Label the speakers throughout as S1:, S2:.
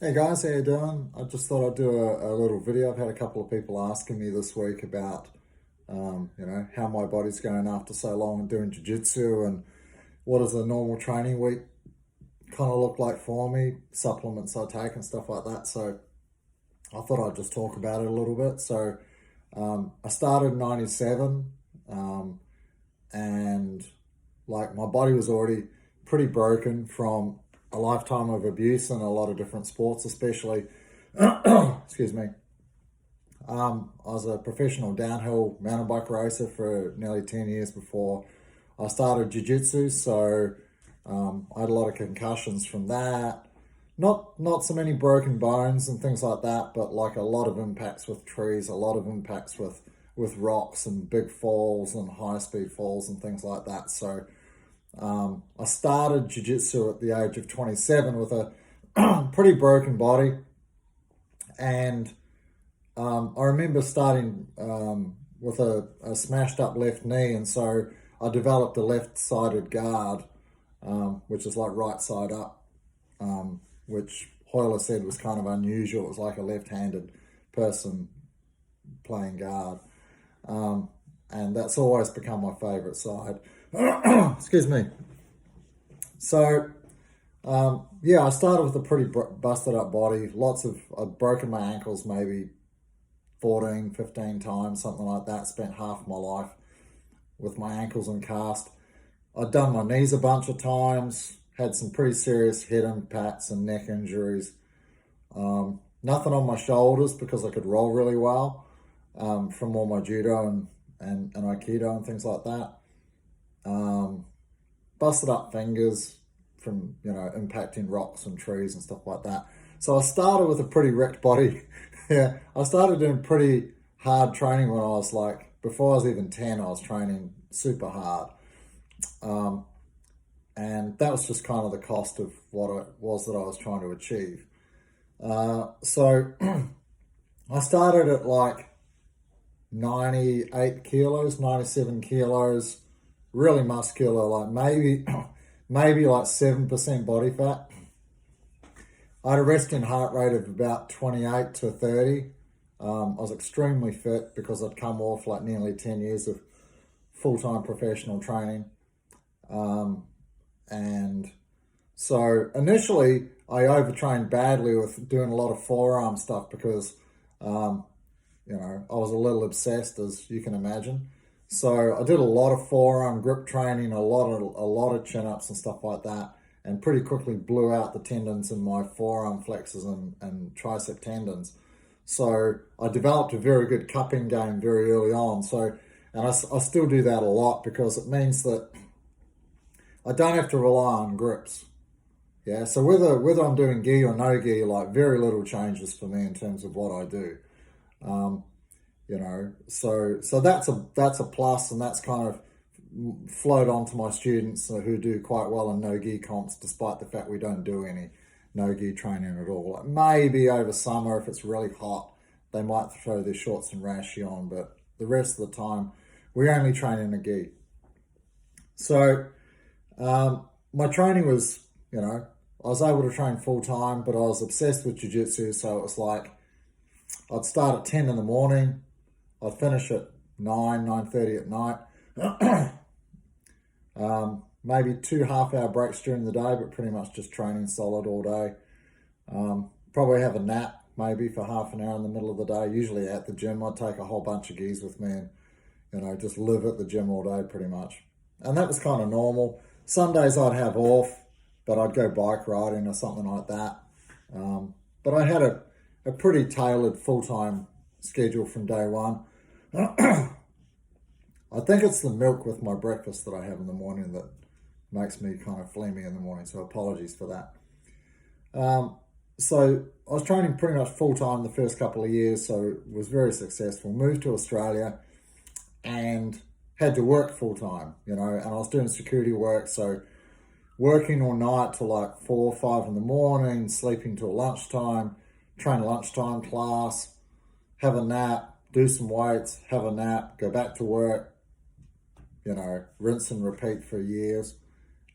S1: Hey guys, how you doing? I just thought I'd do a little video. I've had a couple of people asking me this week about, how my body's going after so long doing jiu-jitsu and what does a normal training week kind of look like for me, supplements I take and stuff like that. So I thought I'd just talk about it a little bit. So I started in 97 and like my body was already pretty broken from a lifetime of abuse and a lot of different sports, especially, excuse me. I was a professional downhill mountain bike racer for nearly 10 years before I started Jiu Jitsu. So I had a lot of concussions from that. Not so many broken bones and things like that, but like a lot of impacts with trees, a lot of impacts with rocks and big falls and high speed falls and things like that. So I started jiu-jitsu at the age of 27 with a pretty broken body, and I remember starting with a smashed up left knee, and so I developed a left-sided guard, which is like right side up, which Hoyler said was kind of unusual. It was like a left-handed person playing guard, and that's always become my favorite side. Excuse me. So, I started with a pretty busted up body. I'd broken my ankles maybe 14, 15 times, something like that. Spent half my life with my ankles in cast. I'd done my knees a bunch of times, had some pretty serious head impacts and neck injuries. Nothing on my shoulders because I could roll really well from all my judo and aikido and things like that. Busted up fingers from, impacting rocks and trees and stuff like that. So I started with a pretty wrecked body. Yeah, I started doing pretty hard training when I was before I was even 10, I was training super hard. And that was just kind of the cost of what it was that I was trying to achieve. So I started at 98 kilos, 97 kilos, really muscular, maybe like 7% body fat. I had a resting heart rate of about 28 to 30. I was extremely fit because I'd come off nearly 10 years of full-time professional training. And so initially I overtrained badly with doing a lot of forearm stuff because, I was a little obsessed, as you can imagine. So I did a lot of forearm grip training, a lot of chin-ups and stuff like that, and pretty quickly blew out the tendons in my forearm flexors and tricep tendons. So I developed a very good cupping game very early on. And I still do that a lot because it means that I don't have to rely on grips. Yeah, so whether I'm doing gi or no gi, very little changes for me in terms of what I do. So that's a plus, and that's kind of flowed on to my students who do quite well in no-gi comps, despite the fact we don't do any no-gi training at all. Maybe over summer, if it's really hot, they might throw their shorts and rashi on, but the rest of the time, we only train in a gi. So my training was, I was able to train full-time, but I was obsessed with jiu-jitsu, so it was I'd start at 10 in the morning, I'd finish at 9:30 at night. Maybe 2 half-hour breaks during the day, but pretty much just training solid all day. Probably have a nap maybe for half an hour in the middle of the day, usually at the gym. I'd take a whole bunch of gis with me and, just live at the gym all day pretty much. And that was kind of normal. Some days I'd have off, but I'd go bike riding or something like that. But I had a pretty tailored full-time schedule from day one. I think it's the milk with my breakfast that I have in the morning that makes me kind of phlegmy in the morning, so apologies for that. So I was training pretty much full-time the first couple of years, so was very successful. Moved to Australia and had to work full-time, and I was doing security work, so working all night till 4 or 5 in the morning, sleeping till lunchtime, train a lunchtime class, have a nap, do some weights, have a nap, go back to work, rinse and repeat for years,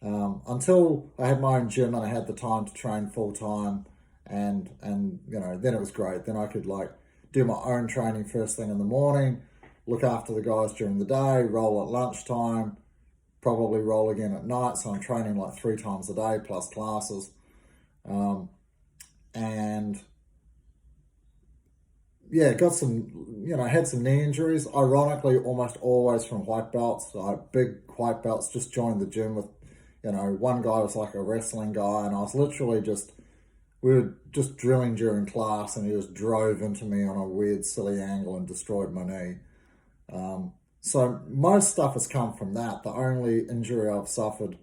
S1: until I had my own gym and I had the time to train full time and then it was great. Then I could like do my own training first thing in the morning, look after the guys during the day, roll at lunchtime, probably roll again at night. So I'm training like 3 times a day plus classes. And yeah, got some, had some knee injuries. Ironically, almost always from white belts, like big white belts. Just joined the gym with, one guy was like a wrestling guy, and I was literally we were just drilling during class, and he just drove into me on a weird, silly angle and destroyed my knee. So most stuff has come from that. The only injury I've suffered,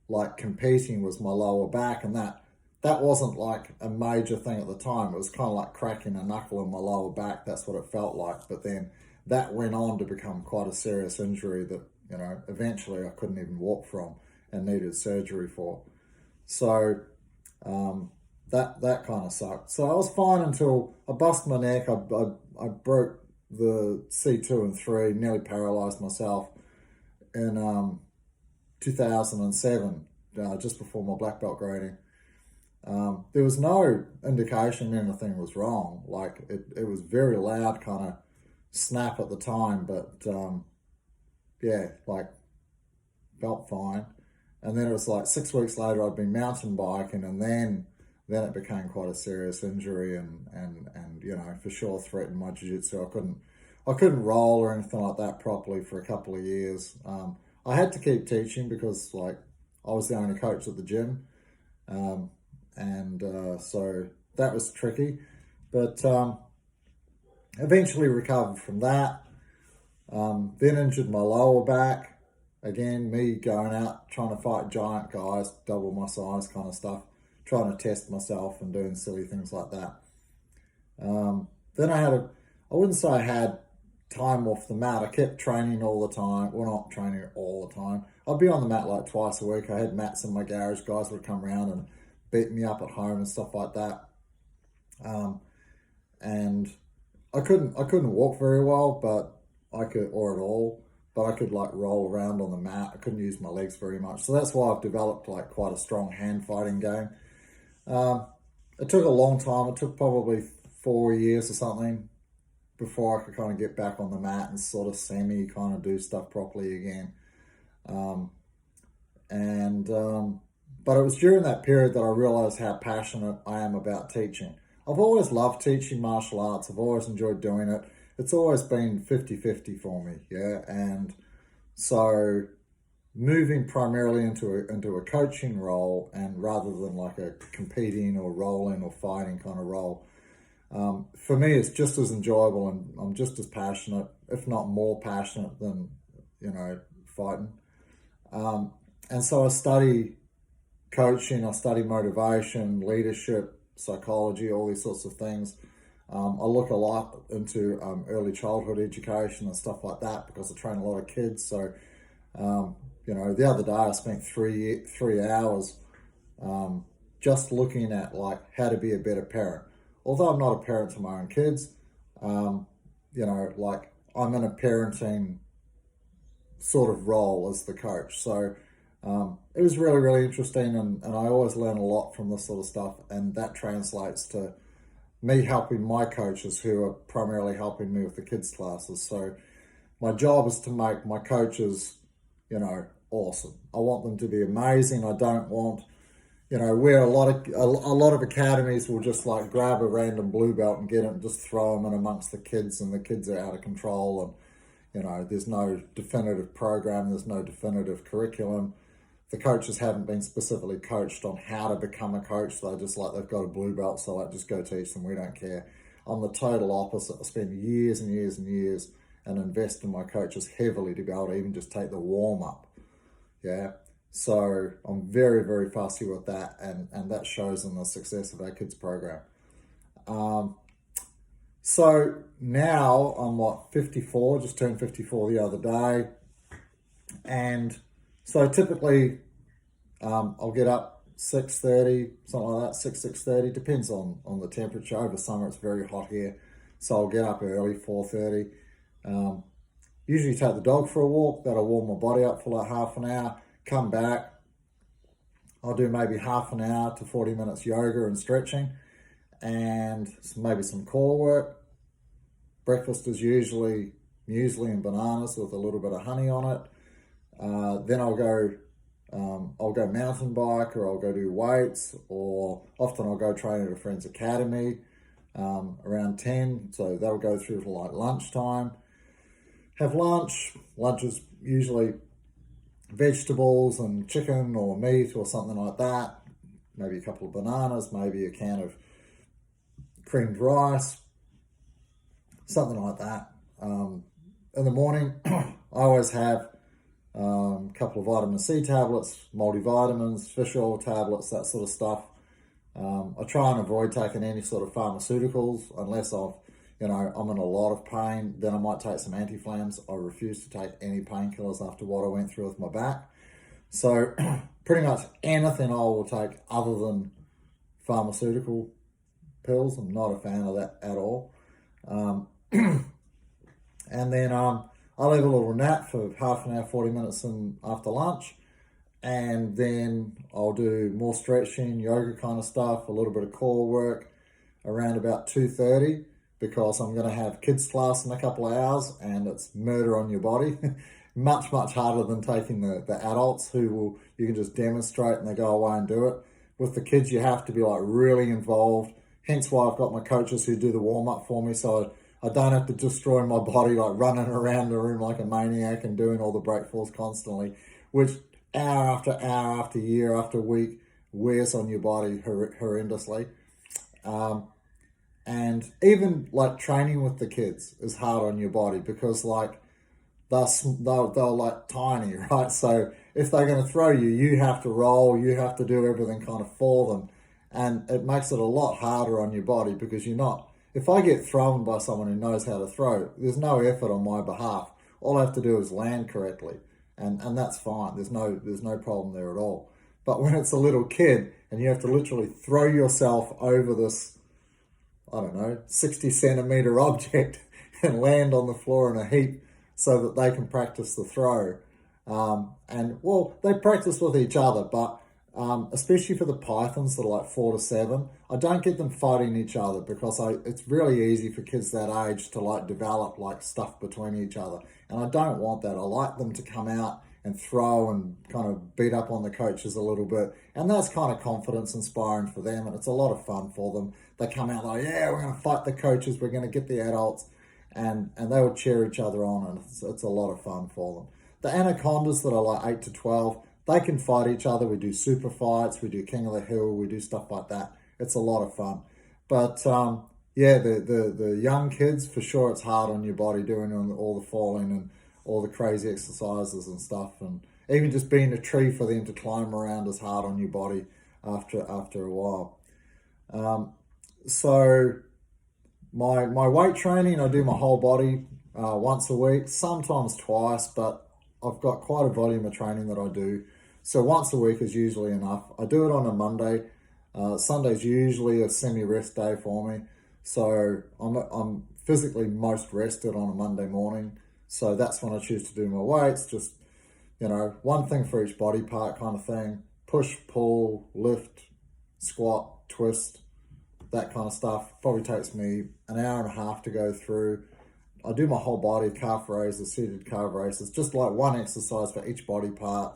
S1: like competing, was my lower back, and that wasn't like a major thing at the time. It was kind of like cracking a knuckle in my lower back. That's what it felt like. But then that went on to become quite a serious injury that, eventually I couldn't even walk from and needed surgery for. So that kind of sucked. So I was fine until I busted my neck. I broke the C2 and 3, nearly paralyzed myself in 2007, just before my black belt grading. There was no indication anything was wrong. Like it was very loud kind of snap at the time, but like felt fine. And then it was like 6 weeks later I'd been mountain biking, and then it became quite a serious injury, and for sure threatened my jiu-jitsu. I couldn't roll or anything like that properly for a couple of years. I had to keep teaching because like I was the only coach at the gym. So that was tricky, but eventually recovered from that. Then injured my lower back. Again, me going out trying to fight giant guys, double my size kind of stuff, trying to test myself and doing silly things like that. Then I wouldn't say I had time off the mat. I kept training all the time. Well, not training all the time. I'd be on the mat like twice a week. I had mats in my garage. Guys would come around and beat me up at home and stuff like that. And I couldn't walk very well, but I could like roll around on the mat. I couldn't use my legs very much. So that's why I've developed like quite a strong hand fighting game. It took a long time. It took probably 4 years or something before I could kind of get back on the mat and sort of semi kind of do stuff properly again. But it was during that period that I realized how passionate I am about teaching. I've always loved teaching martial arts. I've always enjoyed doing it. It's always been 50-50 for me, yeah? And so moving primarily into a coaching role, and rather than like a competing or rolling or fighting kind of role, for me it's just as enjoyable, and I'm just as passionate, if not more passionate than, fighting. And so I study coaching, I study motivation, leadership, psychology, all these sorts of things. I look a lot into early childhood education and stuff like that because I train a lot of kids. So, the other day I spent 3 hours just looking at like how to be a better parent. Although I'm not a parent to my own kids, like I'm in a parenting sort of role as the coach. So it was really, really interesting, and I always learn a lot from this sort of stuff, and that translates to me helping my coaches who are primarily helping me with the kids' classes. So my job is to make my coaches, awesome. I want them to be amazing. I don't want, where a lot of academies will just like grab a random blue belt and get it and just throw them in amongst the kids, and the kids are out of control, and there's no definitive program, there's no definitive curriculum. The coaches haven't been specifically coached on how to become a coach. They're just like, they've got a blue belt, so like, just go teach them, we don't care. I'm the total opposite. I spend years and years and years and invest in my coaches heavily to be able to even just take the warm up. Yeah. So I'm very, very fussy with that, and that shows in the success of our kids program. So now I'm 54, just turned 54 the other day. And so typically I'll get up 6:30, something like that, 6:30, depends on the temperature. Over summer it's very hot here, so I'll get up early, 4:30. Usually take the dog for a walk. That'll warm my body up for like half an hour. Come back, I'll do maybe half an hour to 40 minutes yoga and stretching, and maybe some core work. Breakfast is usually muesli and bananas with a little bit of honey on it. Then I'll go mountain bike, or I'll go do weights, or often I'll go train at a friend's academy around 10. So that'll go through to like lunchtime. Have lunch. Lunch is usually vegetables and chicken or meat or something like that. Maybe a couple of bananas, maybe a can of creamed rice, something like that. In the morning, I always have a couple of vitamin C tablets, multivitamins, fish oil tablets, that sort of stuff. I try and avoid taking any sort of pharmaceuticals unless I'm in a lot of pain. Then I might take some anti-inflammatories. I refuse to take any painkillers after what I went through with my back. So pretty much anything I will take other than pharmaceutical pills. I'm not a fan of that at all. And then I'll have a little nap for half an hour, 40 minutes after lunch. And then I'll do more stretching, yoga kind of stuff, a little bit of core work around about 2:30, because I'm going to have kids class in a couple of hours, and it's murder on your body. much harder than taking the adults you can just demonstrate and they go away and do it. With the kids, you have to be like really involved. Hence why I've got my coaches who do the warm-up for me, so I don't have to destroy my body like running around the room like a maniac and doing all the break falls constantly, which hour after hour after year after week wears on your body horrendously. And even like training with the kids is hard on your body, because like they're like tiny, right? So if they're going to throw you, you have to roll, you have to do everything kind of for them. And it makes it a lot harder on your body, because if I get thrown by someone who knows how to throw, there's no effort on my behalf. All I have to do is land correctly, and that's fine. There's no problem there at all. But when it's a little kid and you have to literally throw yourself over this, 60 centimeter object and land on the floor in a heap so that they can practice the throw. They practice with each other, but especially for the pythons that are like 4 to 7, I don't get them fighting each other, because it's really easy for kids that age to like develop like stuff between each other, and I don't want that. I like them to come out and throw and kind of beat up on the coaches a little bit, and that's kind of confidence inspiring for them, and it's a lot of fun for them. They come out like, yeah, we're going to fight the coaches, we're going to get the adults, and they will cheer each other on, and it's a lot of fun for them. The anacondas that are like 8 to 12, they can fight each other. We do super fights, we do King of the Hill, we do stuff like that. It's a lot of fun. But the young kids, for sure, it's hard on your body doing all the falling and all the crazy exercises and stuff. And even just being a tree for them to climb around is hard on your body after a while. So my weight training, I do my whole body once a week, sometimes twice, but I've got quite a volume of training that I do. So once a week is usually enough. I do it on a Monday. Sunday's usually a semi-rest day for me. So I'm physically most rested on a Monday morning. So that's when I choose to do my weights. Just, one thing for each body part kind of thing. Push, pull, lift, squat, twist, that kind of stuff. Probably takes me an hour and a half to go through. I do my whole body, calf raises, seated calf raises, just like one exercise for each body part.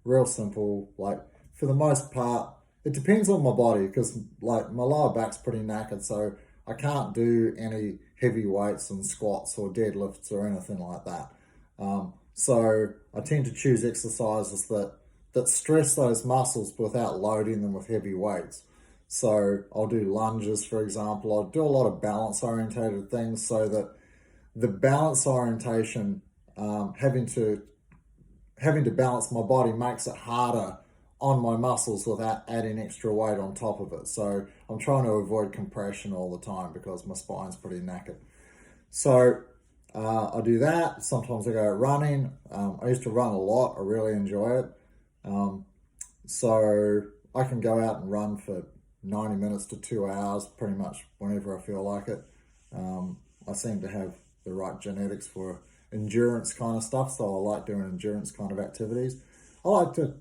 S1: Real simple. Like for the most part, it depends on my body, because like my lower back's pretty knackered, so I can't do any heavy weights and squats or deadlifts or anything like that. So I tend to choose exercises that stress those muscles without loading them with heavy weights. So I'll do lunges, for example. I'll do a lot of balance orientated things, so that the balance orientation, having to balance my body makes it harder on my muscles without adding extra weight on top of it. So I'm trying to avoid compression all the time, because my spine's pretty knackered. So I do that. Sometimes I go running. I used to run a lot. I really enjoy it. So I can go out and run for 90 minutes to 2 hours pretty much whenever I feel like it. I seem to have the right genetics for endurance kind of stuff, so I like doing endurance kind of activities. I like to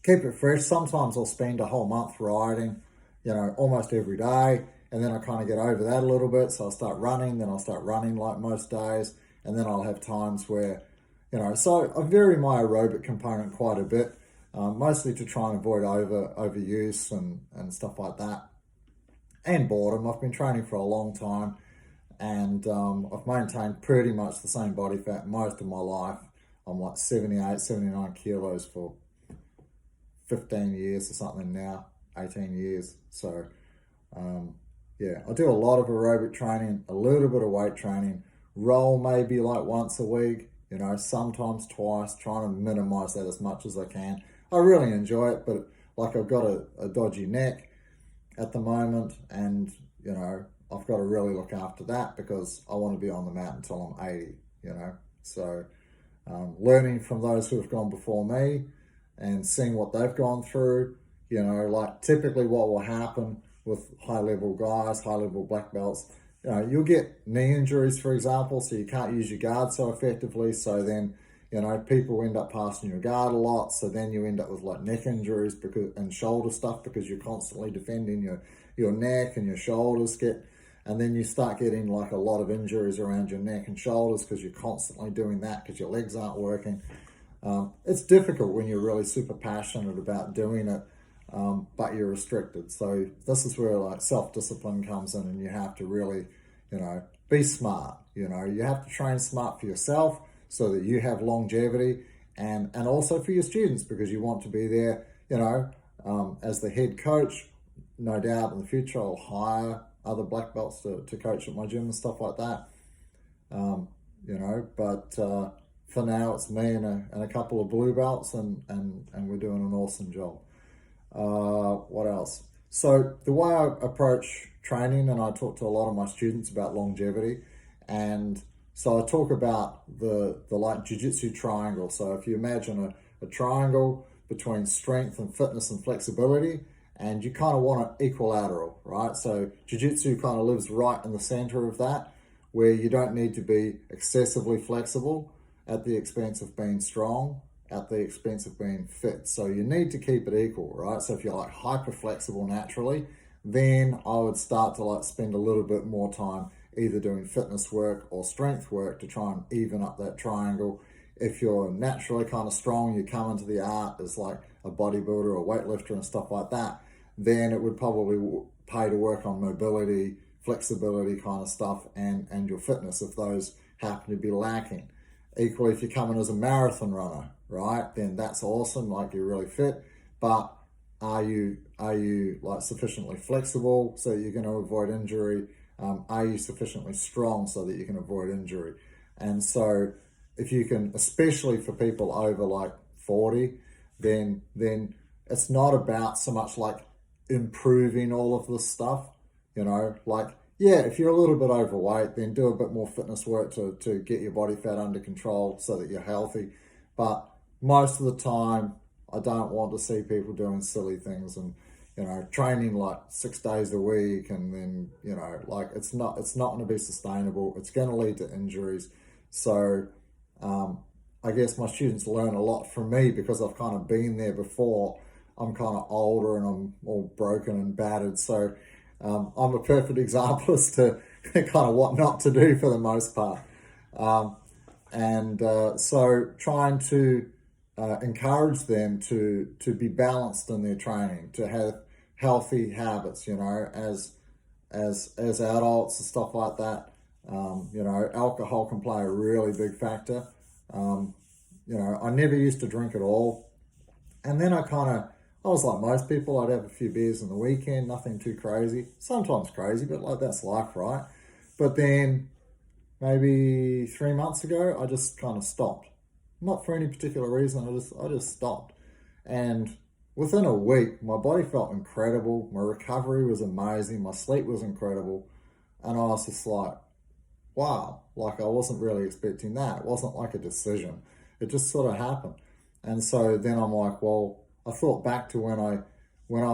S1: keep it fresh. Sometimes I'll spend a whole month riding. almost every day. And then I kind of get over that a little bit. So I'll start running, then I'll start running like most days. And then I'll have times where, so I vary my aerobic component quite a bit, mostly to try and avoid overuse and stuff like that. And boredom. I've been training for a long time, and I've maintained pretty much the same body fat most of my life. I'm like 78, 79 kilos for 15 years or something now, 18 years. So, yeah, I do a lot of aerobic training, a little bit of weight training, roll maybe like once a week, sometimes twice, trying to minimize that as much as I can. I really enjoy it, but like I've got a dodgy neck at the moment, and I've got to really look after that because I want to be on the mat until I'm 80. So learning from those who have gone before me and seeing what they've gone through, like typically what will happen with high level guys, high level black belts, you'll get knee injuries, for example, so you can't use your guard so effectively. So then people end up passing your guard a lot. So then you end up with like neck injuries and shoulder stuff because you're constantly defending your neck, and your shoulders and then you start getting like a lot of injuries around your neck and shoulders because you're constantly doing that because your legs aren't working. It's difficult when you're really super passionate about doing it, but you're restricted. So this is where like self-discipline comes in, and you have to really, be smart. You have to train smart for yourself so that you have longevity, and also for your students, because you want to be there, as the head coach. No doubt in the future I'll hire other black belts to coach at my gym and stuff like that. But for now it's me and a couple of blue belts, and we're doing an awesome job. What else? So the way I approach training, and I talk to a lot of my students about longevity, and so I talk about the like Jiu Jitsu triangle. So if you imagine a triangle between strength and fitness and flexibility, and you kind of want an equilateral, right? So Jiu Jitsu kind of lives right in the center of that, where you don't need to be excessively flexible at the expense of being strong, at the expense of being fit. So you need to keep it equal, right? So if you're like hyper flexible naturally, then I would start to like spend a little bit more time either doing fitness work or strength work to try and even up that triangle. If you're naturally kind of strong, you come into the art as like a bodybuilder or weightlifter and stuff like that, then it would probably pay to work on mobility, flexibility kind of stuff, and your fitness if those happen to be lacking. Equally, if you come in as a marathon runner, right, then that's awesome, like you're really fit, but are you like sufficiently flexible so that you're going to avoid injury? Are you sufficiently strong so that you can avoid injury? And so if you can, especially for people over like 40, then it's not about so much like improving all of this stuff, like, yeah, if you're a little bit overweight, then do a bit more fitness work to get your body fat under control so that you're healthy. But most of the time, I don't want to see people doing silly things and, training like 6 days a week, and then, like it's not going to be sustainable. It's going to lead to injuries. So I guess my students learn a lot from me because I've kind of been there before. I'm kind of older and I'm all broken and battered. So I'm a perfect example as to kind of what not to do for the most part. So trying to encourage them to be balanced in their training, to have healthy habits, as adults and stuff like that. Alcohol can play a really big factor. I never used to drink at all. And then I was like most people, I'd have a few beers on the weekend, nothing too crazy. Sometimes crazy, but like that's life, right? But then maybe 3 months ago, I just kind of stopped. Not for any particular reason, I just stopped. And within a week, my body felt incredible. My recovery was amazing. My sleep was incredible. And I was just like, wow, like I wasn't really expecting that. It wasn't like a decision. It just sort of happened. And so then I'm like, well, I thought back to when I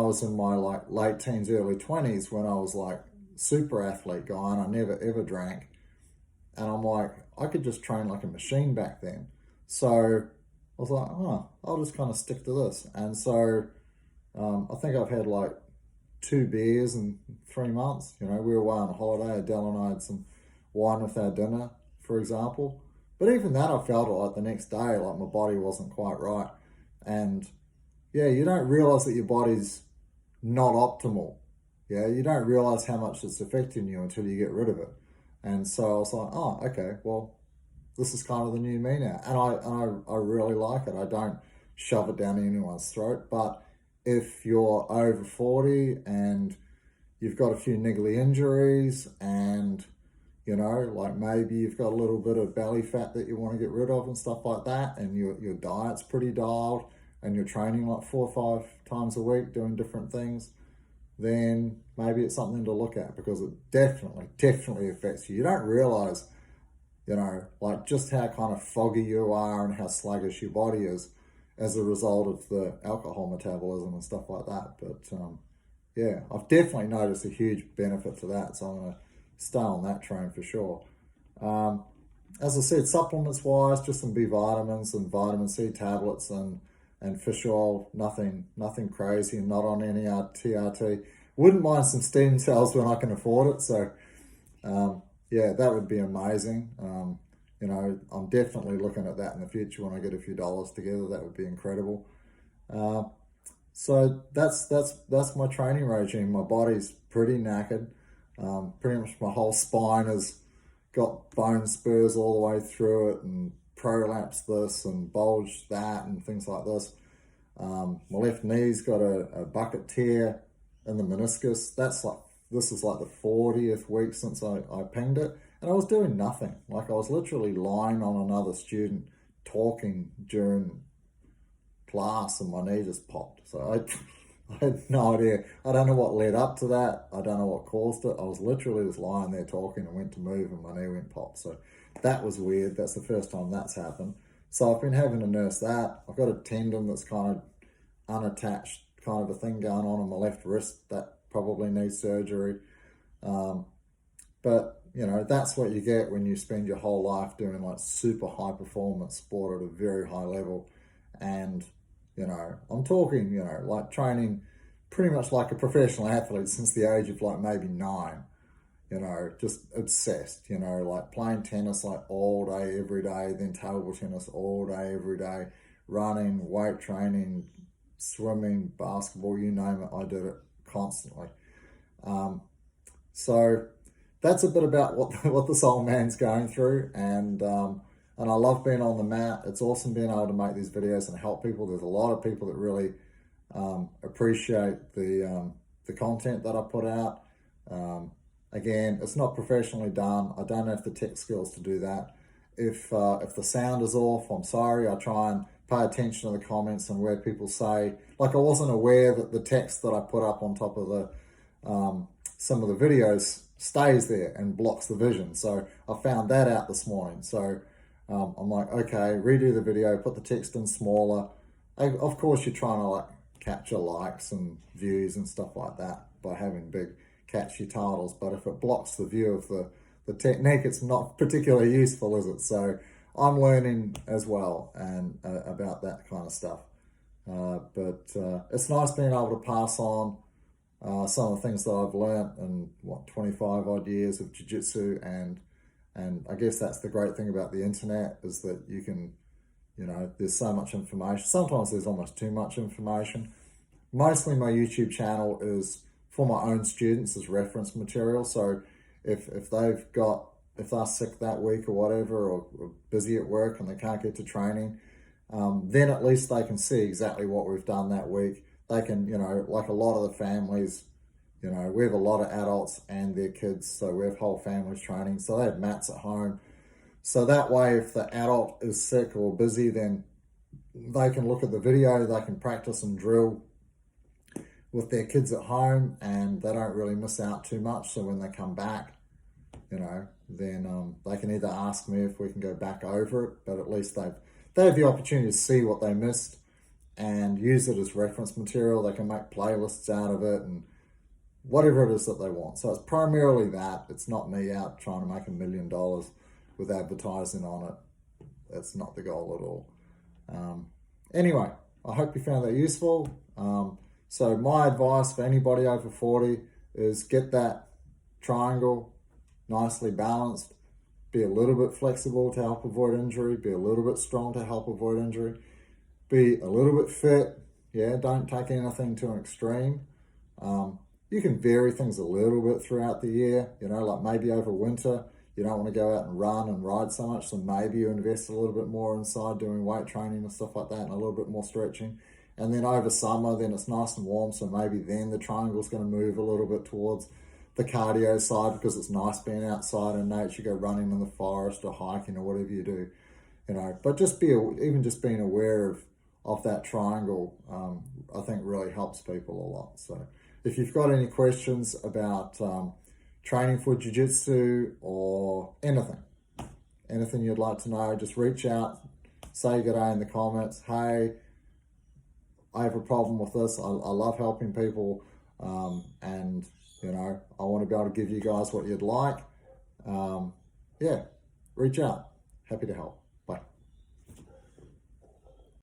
S1: was in my like late teens, early 20s, when I was like super athlete guy and I never ever drank. And I'm like, I could just train like a machine back then. So I was like, I'll just kind of stick to this. And so I think I've had like 2 beers in 3 months. You know, we were away on a holiday. Adele and I had some wine with our dinner, for example. But even that, I felt it like the next day, like my body wasn't quite right. And yeah, you don't realize that your body's not optimal. Yeah, you don't realize how much it's affecting you until you get rid of it. And so I was like, oh, okay, well, this is kind of the new me now. And I really like it. I don't shove it down anyone's throat. But if you're over 40 and you've got a few niggly injuries and, you know, like maybe you've got a little bit of belly fat that you want to get rid of and stuff like that, and your diet's pretty dialed and you're training like 4 or 5 times a week doing different things, then maybe it's something to look at, because it definitely affects you. You don't realize, you know, like just how kind of foggy you are and how sluggish your body is as a result of the alcohol metabolism and stuff like that. But yeah, I've definitely noticed a huge benefit to that. So I'm going to stay on that train for sure. As I said, supplements wise, just some B vitamins and vitamin C tablets and fish oil, nothing crazy, and not on any TRT. Wouldn't mind some stem cells when I can afford it. So yeah, that would be amazing. You know, I'm definitely looking at that in the future when I get a few dollars together. That would be incredible. So that's my training regime. My body's pretty knackered. Pretty much my whole spine has got bone spurs all the way through it, and prolapse this and bulge that and things like this. My left knee's got a bucket tear in the meniscus. This is like the 40th week since I pinged it, and I was doing nothing. Like I was literally lying on another student talking during class, and my knee just popped. So I had no idea. I don't know what led up to that. I don't know what caused it. I was literally just lying there talking and went to move and my knee went pop. So that was weird. That's the first time that's happened. So I've been having to nurse that. I've got a tendon that's kind of unattached, kind of a thing going on my left wrist that probably needs surgery. But you know, that's what you get when you spend your whole life doing like super high performance sport at a very high level. And you know, I'm talking, you know, like training pretty much like a professional athlete since the age of like maybe 9, you know, just obsessed, you know, like playing tennis like all day, every day, then table tennis all day, every day, running, weight training, swimming, basketball, you name it, I did it constantly. So that's a bit about what this old man's going through, and I love being on the mat. It's awesome being able to make these videos and help people. There's a lot of people that really appreciate the content that I put out. Again, it's not professionally done. I don't have the tech skills to do that. If the sound is off, I'm sorry. I try and pay attention to the comments and where people say. Like I wasn't aware that the text that I put up on top of the some of the videos stays there and blocks the vision. So I found that out this morning. So I'm like, okay, redo the video, put the text in smaller. Of course, you're trying to like capture likes and views and stuff like that by having big catchy titles. But if it blocks the view of the technique, it's not particularly useful, is it? So I'm learning as well and about that kind of stuff. But it's nice being able to pass on some of the things that I've learned in 25 odd years of Jiu Jitsu, and I guess that's the great thing about the internet, is that you can, you know, there's so much information. Sometimes there's almost too much information. Mostly my YouTube channel is for my own students as reference material. So if they're sick that week or whatever, or busy at work and they can't get to training, then at least they can see exactly what we've done that week. They can, you know, like a lot of the families, you know, we have a lot of adults and their kids, so we have whole families training. So they have mats at home. So that way, if the adult is sick or busy, then they can look at the video, they can practice and drill with their kids at home, and they don't really miss out too much. So when they come back, you know, then they can either ask me if we can go back over it, but at least they have the opportunity to see what they missed and use it as reference material. They can make playlists out of it and whatever it is that they want. So it's primarily that. It's not me out trying to make $1 million with advertising on it. That's not the goal at all. Anyway, I hope you found that useful. So my advice for anybody over 40 is get that triangle nicely balanced, be a little bit flexible to help avoid injury, be a little bit strong to help avoid injury, be a little bit fit. Yeah, don't take anything to an extreme. You can vary things a little bit throughout the year, like maybe over winter, you don't want to go out and run and ride so much, so maybe you invest a little bit more inside doing weight training and stuff like that and a little bit more stretching. And then over summer, then it's nice and warm, so maybe then the triangle's going to move a little bit towards the cardio side because it's nice being outside in nature, go running in the forest or hiking or whatever you do, But just even just being aware of that triangle, I think really helps people a lot. So if you've got any questions about training for Jiu Jitsu or anything you'd like to know, just reach out, say good day in the comments. Hey, I have a problem with this. I love helping people, and I want to be able to give you guys what you'd like. Yeah, reach out. Happy to help.